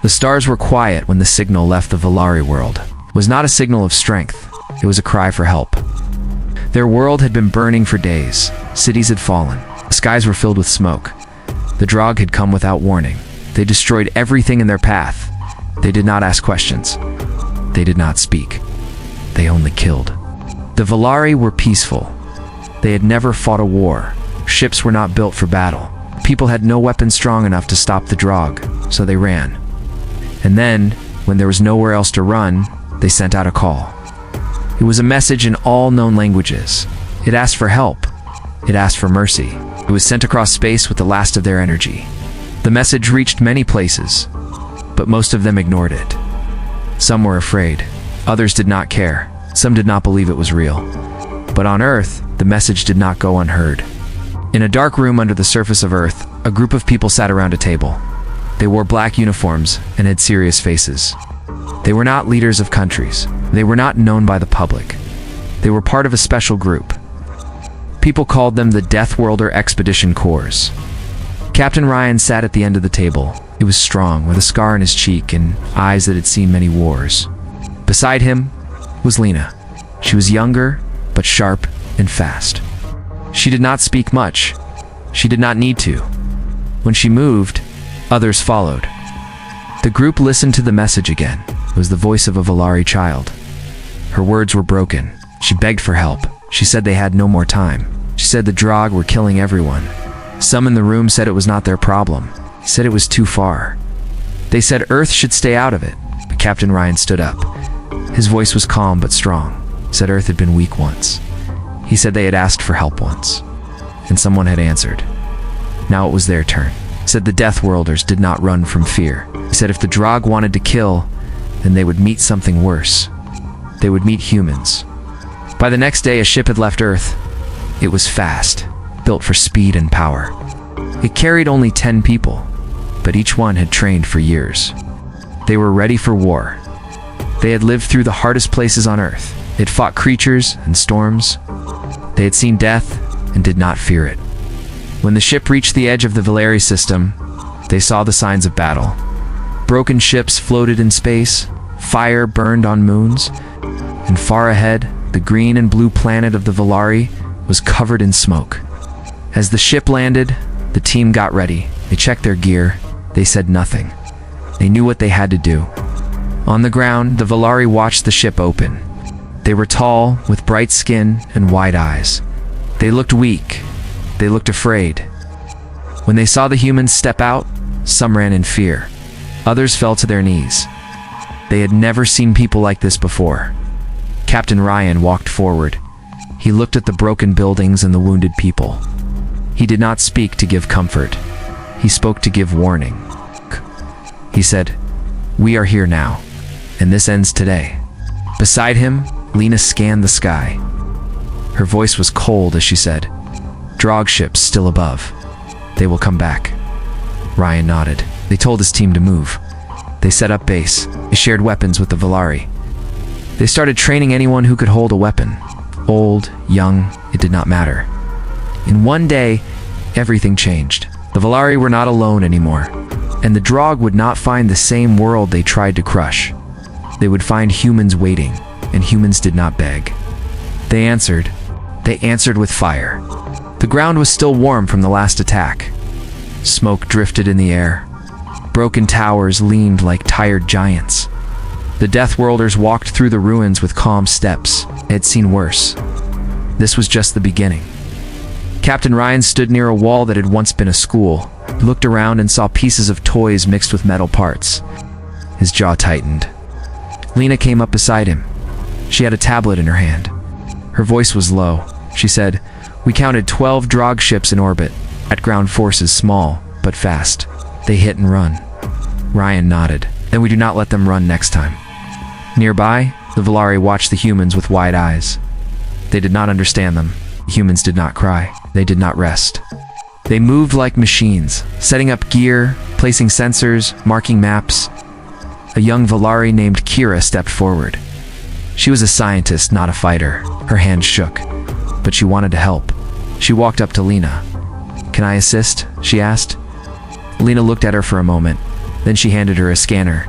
The stars were quiet when the signal left the Volari world. It was not a signal of strength. It was a cry for help. Their world had been burning for days. Cities had fallen. The skies were filled with smoke. The Drog had come without warning. They destroyed everything in their path. They did not ask questions. They did not speak. They only killed. The Volari were peaceful. They had never fought a war. Ships were not built for battle. People had no weapon strong enough to stop the Drog, so they ran. And then, when there was nowhere else to run, they sent out a call. It was a message in all known languages. It asked for help. It asked for mercy. It was sent across space with the last of their energy. The message reached many places, but most of them ignored it. Some were afraid. Others did not care. Some did not believe it was real. But on Earth, the message did not go unheard. In a dark room under the surface of Earth, a group of people sat around a table. They wore black uniforms and had serious faces. They were not leaders of countries. They were not known by the public. They were part of a special group. People called them the Deathworlder Expedition Corps. Captain Ryan sat at the end of the table. He was strong, with a scar on his cheek and eyes that had seen many wars. Beside him was Lena. She was younger, but sharp and fast. She did not speak much. She did not need to. When she moved, others followed. The group listened to the message again. It was the voice of a Volari child. Her words were broken. She begged for help. She said they had no more time. She said the Drog were killing everyone. Some in the room said it was not their problem. Said it was too far. They said Earth should stay out of it. But Captain Ryan stood up. His voice was calm but strong. He said Earth had been weak once. He said they had asked for help once. And someone had answered. Now it was their turn. He said the Deathworlders did not run from fear. He said if the Drog wanted to kill, then they would meet something worse. They would meet humans. By the next day, a ship had left Earth. It was fast, built for speed and power. It carried only 10 people, but each one had trained for years. They were ready for war. They had lived through the hardest places on Earth. They had fought creatures and storms. They had seen death and did not fear it. When the ship reached the edge of the Volari system, they saw the signs of battle. Broken ships floated in space, fire burned on moons, and far ahead, the green and blue planet of the Volari was covered in smoke. As the ship landed, the team got ready. They checked their gear. They said nothing. They knew what they had to do. On the ground, the Volari watched the ship open. They were tall, with bright skin and wide eyes. They looked weak. They looked afraid. When they saw the humans step out, some ran in fear. Others fell to their knees. They had never seen people like this before. Captain Ryan walked forward. He looked at the broken buildings and the wounded people. He did not speak to give comfort. He spoke to give warning. He said, "We are here now, and this ends today." Beside him, Lena scanned the sky. Her voice was cold as she said, "Drog ships still above. They will come back." Ryan nodded. They told his team to move. They set up base. They shared weapons with the Volari. They started training anyone who could hold a weapon. Old, young, it did not matter. In one day, everything changed. The Volari were not alone anymore, and the Drog would not find the same world they tried to crush. They would find humans waiting, and humans did not beg. They answered. They answered with fire. The ground was still warm from the last attack. Smoke drifted in the air. Broken towers leaned like tired giants. The Deathworlders walked through the ruins with calm steps. They had seen worse. This was just the beginning. Captain Ryan stood near a wall that had once been a school. He looked around and saw pieces of toys mixed with metal parts. His jaw tightened. Lena came up beside him. She had a tablet in her hand. Her voice was low. She said, "We counted 12 Drog ships in orbit. At ground forces small, but fast. They hit and run." Ryan nodded. "Then we do not let them run next time." Nearby, the Volari watched the humans with wide eyes. They did not understand them. Humans did not cry. They did not rest. They moved like machines, setting up gear, placing sensors, marking maps. A young Volari named Kira stepped forward. She was a scientist, not a fighter. Her hands shook, but she wanted to help. She walked up to Lena. "Can I assist?" she asked. Lena looked at her for a moment. Then she handed her a scanner.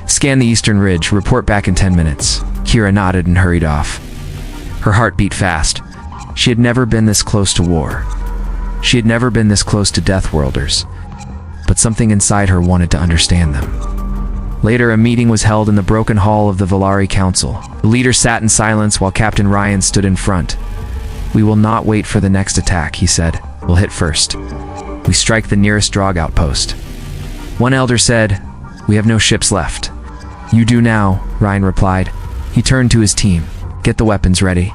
"Scan the eastern ridge, report back in 10 minutes. Kira nodded and hurried off. Her heart beat fast. She had never been this close to war. She had never been this close to Deathworlders. But something inside her wanted to understand them. Later, a meeting was held in the broken hall of the Valari Council. The leader sat in silence while Captain Ryan stood in front. "We will not wait for the next attack," he said. "We'll hit first. We strike the nearest Drog outpost." One elder said, "We have no ships left." "You do now," Ryan replied. He turned to his team. "Get the weapons ready."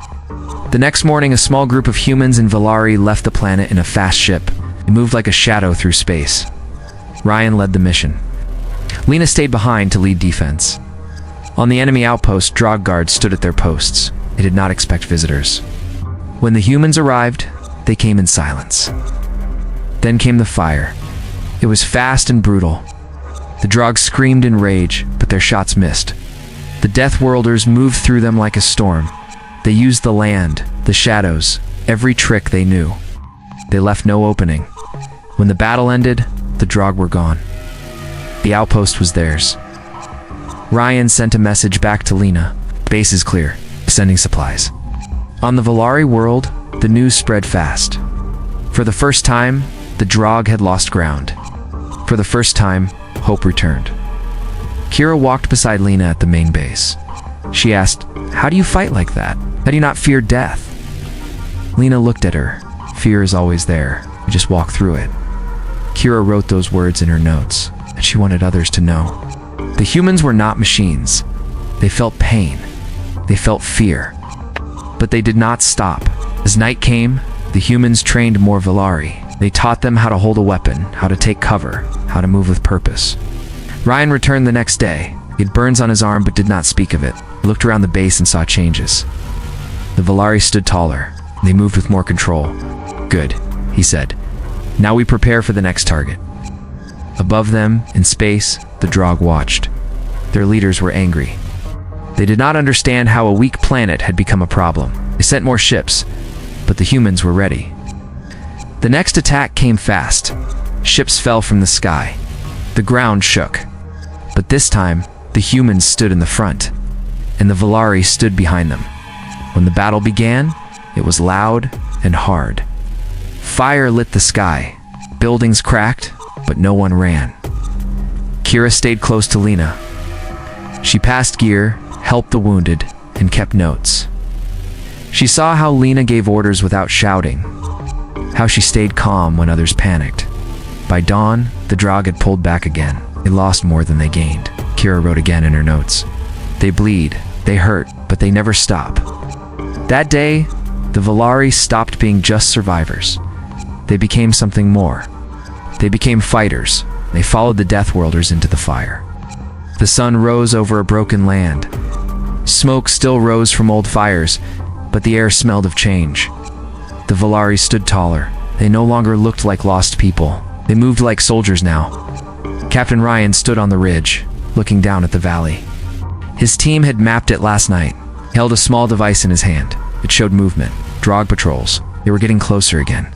The next morning, a small group of humans in Valari left the planet in a fast ship. It moved like a shadow through space. Ryan led the mission. Lena stayed behind to lead defense. On the enemy outpost, Drog guards stood at their posts. They did not expect visitors. When the humans arrived, they came in silence. Then came the fire. It was fast and brutal. The Drog screamed in rage, but their shots missed. The Deathworlders moved through them like a storm. They used the land, the shadows, every trick they knew. They left no opening. When the battle ended, the Drog were gone. The outpost was theirs. Ryan sent a message back to Lena. "Base is clear. Sending supplies." On the Valari world, the news spread fast. For the first time, the Drog had lost ground. For the first time, hope returned. Kira walked beside Lena at the main base. She asked, "How do you fight like that? How do you not fear death?" Lena looked at her. "Fear is always there. You just walk through it." Kira wrote those words in her notes, and she wanted others to know. The humans were not machines. They felt pain. They felt fear. But they did not stop. As night came, the humans trained more Valari. They taught them how to hold a weapon, how to take cover, how to move with purpose. Ryan returned the next day. He had burns on his arm but did not speak of it. He looked around the base and saw changes. The Valari stood taller. They moved with more control. "Good," he said. "Now we prepare for the next target." Above them, in space, the Drog watched. Their leaders were angry. They did not understand how a weak planet had become a problem. They sent more ships, but the humans were ready. The next attack came fast. Ships fell from the sky. The ground shook. But this time, the humans stood in the front, and the Valari stood behind them. When the battle began, it was loud and hard. Fire lit the sky. Buildings cracked, but no one ran. Kira stayed close to Lena. She passed gear, helped the wounded, and kept notes. She saw how Lena gave orders without shouting, how she stayed calm when others panicked. By dawn, the Drog had pulled back again. They lost more than they gained. Kira wrote again in her notes. "They bleed, they hurt, but they never stop." That day, the Valari stopped being just survivors. They became something more. They became fighters. They followed the Deathworlders into the fire. The sun rose over a broken land. Smoke still rose from old fires, but the air smelled of change. The Valari stood taller. They no longer looked like lost people. They moved like soldiers now. Captain Ryan stood on the ridge, looking down at the valley. His team had mapped it last night. He held a small device in his hand. It showed movement. Drog patrols. They were getting closer again.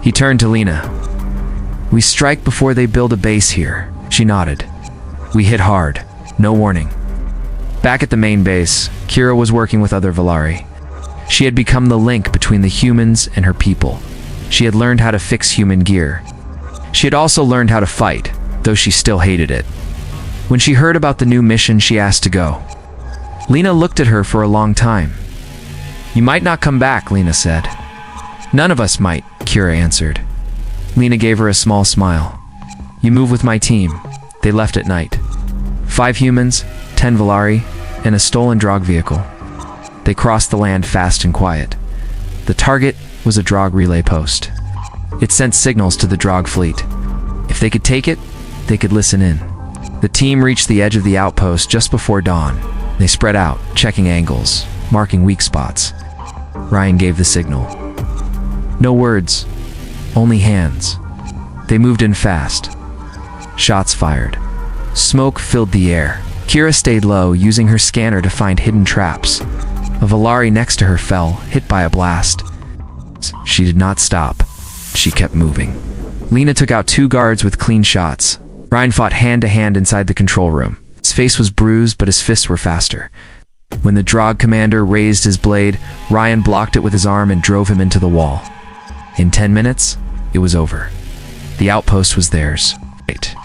He turned to Lena. "We strike before they build a base here." She nodded. "We hit hard. No warning." Back at the main base, Kira was working with other Valari. She had become the link between the humans and her people. She had learned how to fix human gear. She had also learned how to fight, though she still hated it. When she heard about the new mission, she asked to go. Lena looked at her for a long time. "You might not come back," Lena said. "None of us might," Kira answered. Lena gave her a small smile. "You move with my team." They left at night. 5 humans, 10 Valari, and a stolen Drog vehicle. They crossed the land fast and quiet. The target was a Drog relay post. It sent signals to the Drog fleet. If they could take it, they could listen in. The team reached the edge of the outpost just before dawn. They spread out, checking angles, marking weak spots. Ryan gave the signal. No words, only hands. They moved in fast. Shots fired. Smoke filled the air. Kira stayed low, using her scanner to find hidden traps. A Valari next to her fell, hit by a blast. She did not stop. She kept moving. Lena took out 2 guards with clean shots. Ryan fought hand-to-hand inside the control room. His face was bruised, but his fists were faster. When the Drog commander raised his blade, Ryan blocked it with his arm and drove him into the wall. In 10 minutes, it was over. The outpost was theirs. Wait.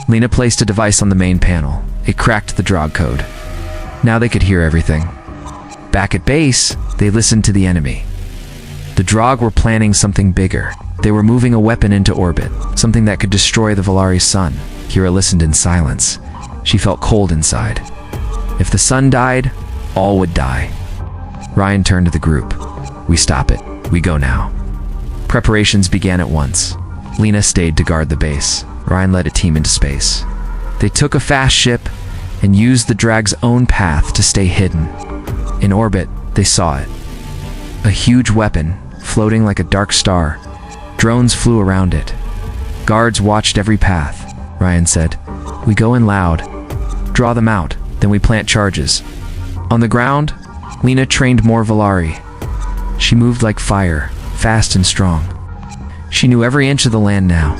Lena placed a device on the main panel. It cracked the Drog code. Now they could hear everything. Back at base, they listened to the enemy. The Drog were planning something bigger. They were moving a weapon into orbit, something that could destroy the Volari sun. Kira listened in silence. She felt cold inside. If the sun died, all would die. Ryan turned to the group. We stop it. We go now. Preparations began at once. Lena stayed to guard the base. Ryan led a team into space. They took a fast ship and used the drag's own path to stay hidden. In orbit, they saw it. A huge weapon, floating like a dark star. Drones flew around it. Guards watched every path. Ryan said, "We go in loud. Draw them out, then we plant charges." On the ground, Lena trained more Volari. She moved like fire, fast and strong. She knew every inch of the land now.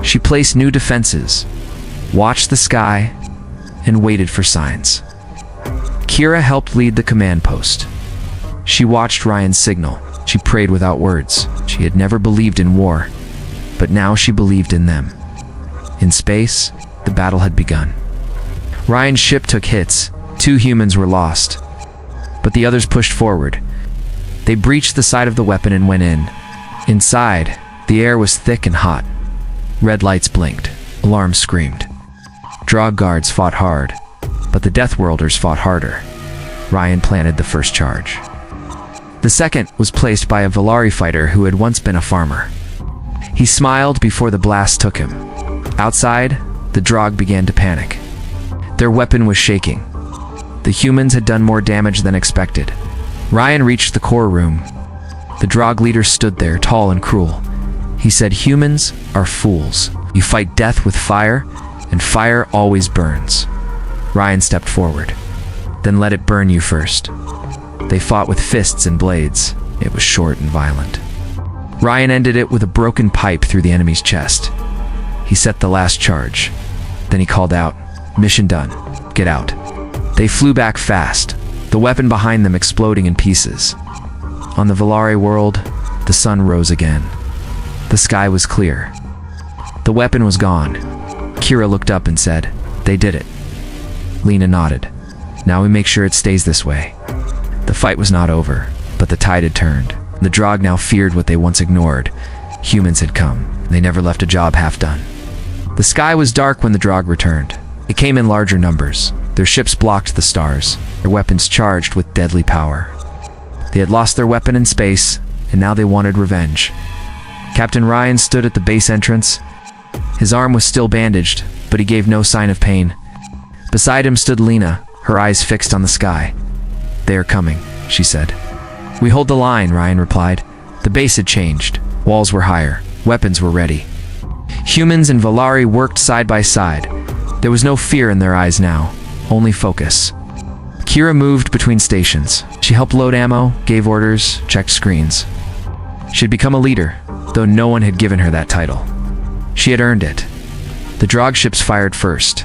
She placed new defenses, watched the sky, and waited for signs. Kira helped lead the command post. She watched Ryan's signal. She prayed without words. She had never believed in war, but now she believed in them. In space, the battle had begun. Ryan's ship took hits. 2 humans were lost, but the others pushed forward. They breached the side of the weapon and went in. Inside, the air was thick and hot. Red lights blinked. Alarms screamed. Drog guards fought hard, but the Deathworlders fought harder. Ryan planted the first charge. The second was placed by a Volari fighter who had once been a farmer. He smiled before the blast took him. Outside, the Drog began to panic. Their weapon was shaking. The humans had done more damage than expected. Ryan reached the core room. The Drog leader stood there, tall and cruel. He said, "Humans are fools. You fight death with fire, and fire always burns." Ryan stepped forward. "Then let it burn you first." They fought with fists and blades. It was short and violent. Ryan ended it with a broken pipe through the enemy's chest. He set the last charge. Then he called out, "Mission done. Get out." They flew back fast, the weapon behind them exploding in pieces. On the Volari world, the sun rose again. The sky was clear. The weapon was gone. Kira looked up and said, "They did it." Lena nodded. "Now we make sure it stays this way." The fight was not over, but the tide had turned. The Drog now feared what they once ignored. Humans had come. They never left a job half done. The sky was dark when the Drog returned. It came in larger numbers. Their ships blocked the stars, their weapons charged with deadly power. They had lost their weapon in space, and now they wanted revenge. Captain Ryan stood at the base entrance. His arm was still bandaged, but he gave no sign of pain. Beside him stood Lena, her eyes fixed on the sky. "They are coming," she said. "We hold the line," Ryan replied. The base had changed. Walls were higher. Weapons were ready. Humans and Volari worked side by side. There was no fear in their eyes now, only focus. Kira moved between stations. She helped load ammo, gave orders, checked screens. She had become a leader, though no one had given her that title. She had earned it. The Drog ships fired first.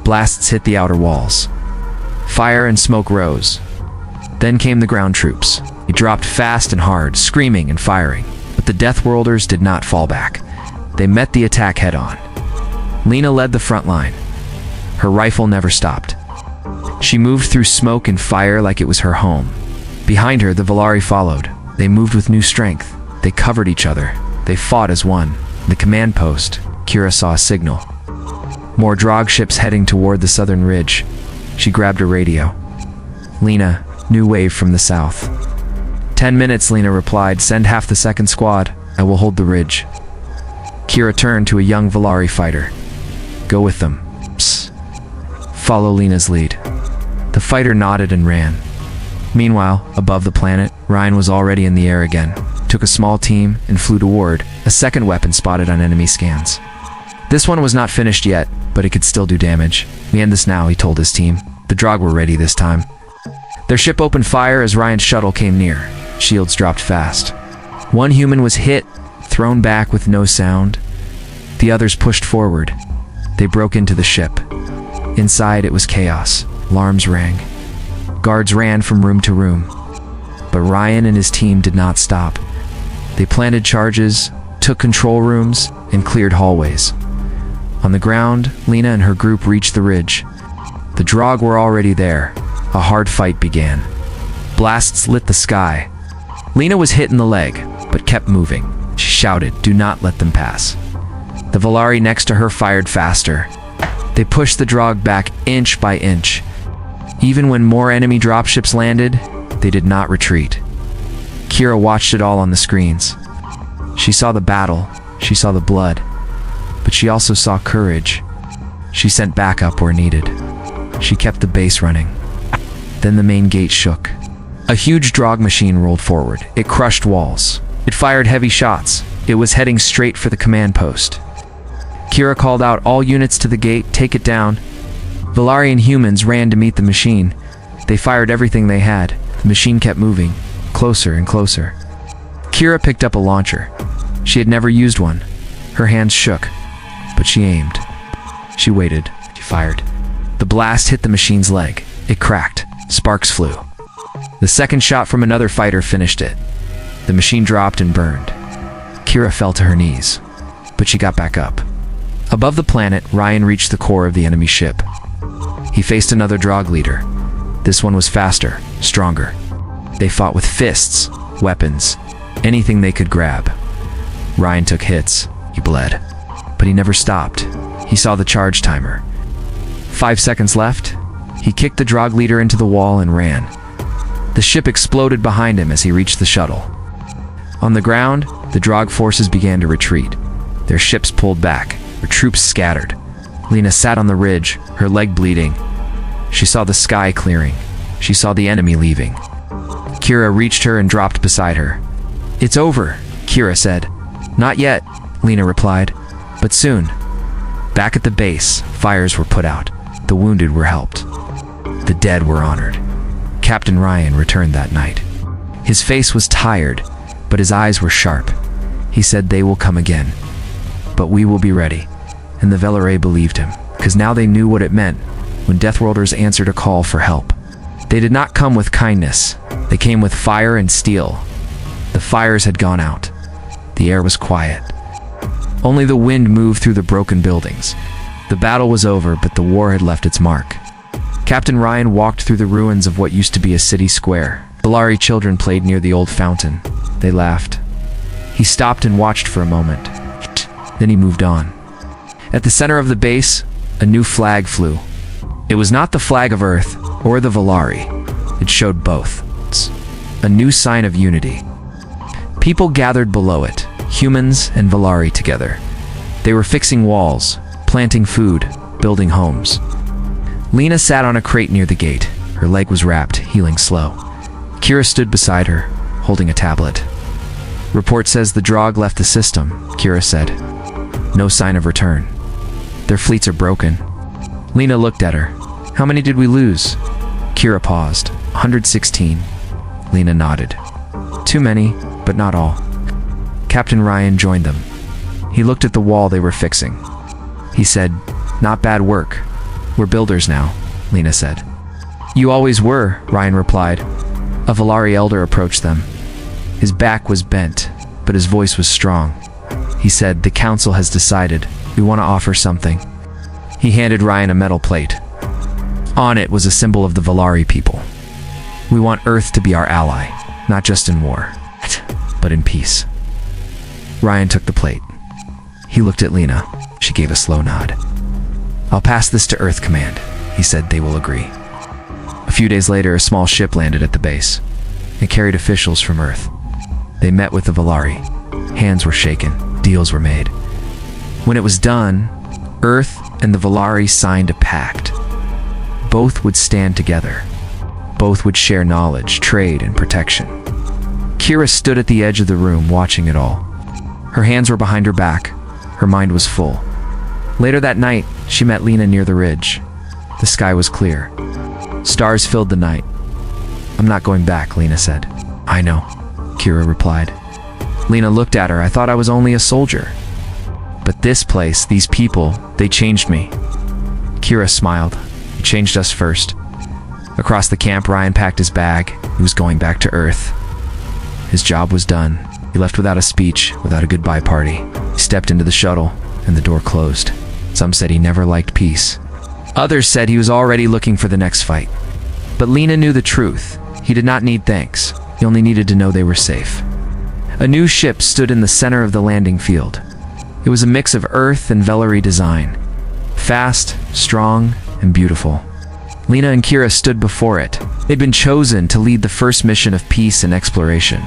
Blasts hit the outer walls. Fire and smoke rose. Then came the ground troops. They dropped fast and hard, screaming and firing. But the Deathworlders did not fall back. They met the attack head-on. Lena led the front line. Her rifle never stopped. She moved through smoke and fire like it was her home. Behind her, the Volari followed. They moved with new strength. They covered each other. They fought as one. The command post, Kira saw a signal. More Drog ships heading toward the southern ridge. She grabbed a radio. "Lena, new wave from the south." 10 minutes, Lena replied. "Send half the second squad. I will hold the ridge." Kira turned to a young Volari fighter. "Go with them. Psst. Follow Lena's lead." The fighter nodded and ran. Meanwhile, above the planet, Ryan was already in the air again. Took a small team and flew toward a second weapon spotted on enemy scans. This one was not finished yet, but it could still do damage. "We end this now," he told his team. The Drog were ready this time. Their ship opened fire as Ryan's shuttle came near. Shields dropped fast. One human was hit, thrown back with no sound. The others pushed forward. They broke into the ship. Inside, it was chaos. Alarms rang. Guards ran from room to room. But Ryan and his team did not stop. They planted charges, took control rooms, and cleared hallways. On the ground, Lena and her group reached the ridge. The Drog were already there. A hard fight began. Blasts lit the sky. Lena was hit in the leg, but kept moving. She shouted, "Do not let them pass." The Valari next to her fired faster. They pushed the Drog back inch by inch. Even when more enemy dropships landed, they did not retreat. Kira watched it all on the screens. She saw the battle, she saw the blood, but she also saw courage. She sent backup where needed. She kept the base running. Then the main gate shook. A huge Drog machine rolled forward. It crushed walls. It fired heavy shots. It was heading straight for the command post. Kira called out, "All units to the gate, take it down." Valarian humans ran to meet the machine. They fired everything they had. The machine kept moving, closer and closer. Kira picked up a launcher. She had never used one. Her hands shook, but she aimed. She waited. She fired. The blast hit the machine's leg. It cracked. Sparks flew. The second shot from another fighter finished it. The machine dropped and burned. Kira fell to her knees, but she got back up. Above the planet, Ryan reached the core of the enemy ship. He faced another Drog leader. This one was faster, stronger. They fought with fists, weapons, anything they could grab. Ryan took hits. He bled. But he never stopped. He saw the charge timer. 5 seconds left. He kicked the Drog leader into the wall and ran. The ship exploded behind him as he reached the shuttle. On the ground, the Drog forces began to retreat. Their ships pulled back. Their troops scattered. Lena sat on the ridge, her leg bleeding. She saw the sky clearing. She saw the enemy leaving. Kira reached her and dropped beside her. "It's over," Kira said. "Not yet," Lena replied, "but soon." Back at the base, fires were put out. The wounded were helped. The dead were honored. Captain Ryan returned that night. His face was tired, but his eyes were sharp. He said, "They will come again. But we will be ready." And the Velare believed him, because now they knew what it meant when Deathworlders answered a call for help. They did not come with kindness. They came with fire and steel. The fires had gone out. The air was quiet. Only the wind moved through the broken buildings. The battle was over, but the war had left its mark. Captain Ryan walked through the ruins of what used to be a city square. Valari children played near the old fountain. They laughed. He stopped and watched for a moment. Then he moved on. At the center of the base, a new flag flew. It was not the flag of Earth or the Valari. It showed both. A new sign of unity. People gathered below it, humans and Valari together. They were fixing walls, planting food, building homes. Lena sat on a crate near the gate. Her leg was wrapped, healing slow. Kira stood beside her, holding a tablet. "Report says the Drog left the system," Kira said. "No sign of return. Their fleets are broken." Lena looked at her. "How many did we lose?" Kira paused. 116. Lena nodded. "Too many, but not all." Captain Ryan joined them. He looked at the wall they were fixing. He said, "Not bad work. We're builders now," Lena said. "You always were," Ryan replied. A Valari elder approached them. His back was bent, but his voice was strong. He said, "The council has decided. We want to offer something." He handed Ryan a metal plate. On it was a symbol of the Valari people. "We want Earth to be our ally, not just in war, but in peace." Ryan took the plate. He looked at Lena. She gave a slow nod. "I'll pass this to Earth Command," he said. "They will agree." A few days later, a small ship landed at the base. It carried officials from Earth. They met with the Valari. Hands were shaken. Deals were made. When it was done, Earth and the Valari signed a pact. Both would stand together. Both would share knowledge, trade, and protection. Kira stood at the edge of the room watching it all. Her hands were behind her back. Her mind was full. Later that night, she met Lena near the ridge. The sky was clear. Stars filled the night. "I'm not going back," Lena said. "I know," Kira replied. Lena looked at her. "I thought I was only a soldier." But this place, these people, they changed me. Kira smiled. He changed us first. Across the camp, Ryan packed his bag. He was going back to Earth. His job was done. He left without a speech, without a goodbye party. He stepped into the shuttle, and the door closed. Some said he never liked peace. Others said he was already looking for the next fight. But Lena knew the truth. He did not need thanks. He only needed to know they were safe. A new ship stood in the center of the landing field. It was a mix of Earth and Velari design. Fast, strong, and beautiful. Lena and Kira stood before it. They'd been chosen to lead the first mission of peace and exploration.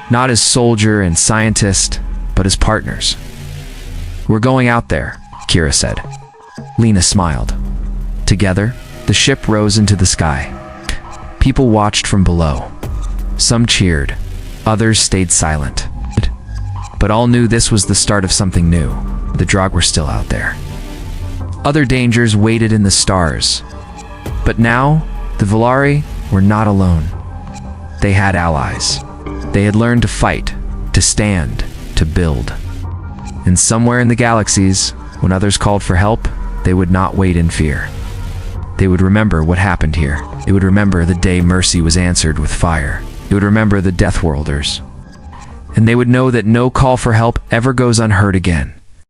Not as soldier and scientist, but as partners. "We're going out there," Kira said. Lena smiled. Together, the ship rose into the sky. People watched from below. Some cheered. Others stayed silent. But all knew this was the start of something new. The Draug were still out there. Other dangers waited in the stars. But now, the Velari were not alone. They had allies. They had learned to fight, to stand, to build. And somewhere in the galaxies, when others called for help, they would not wait in fear. They would remember what happened here. They would remember the day mercy was answered with fire. They would remember the Deathworlders. And they would know that no call for help ever goes unheard again.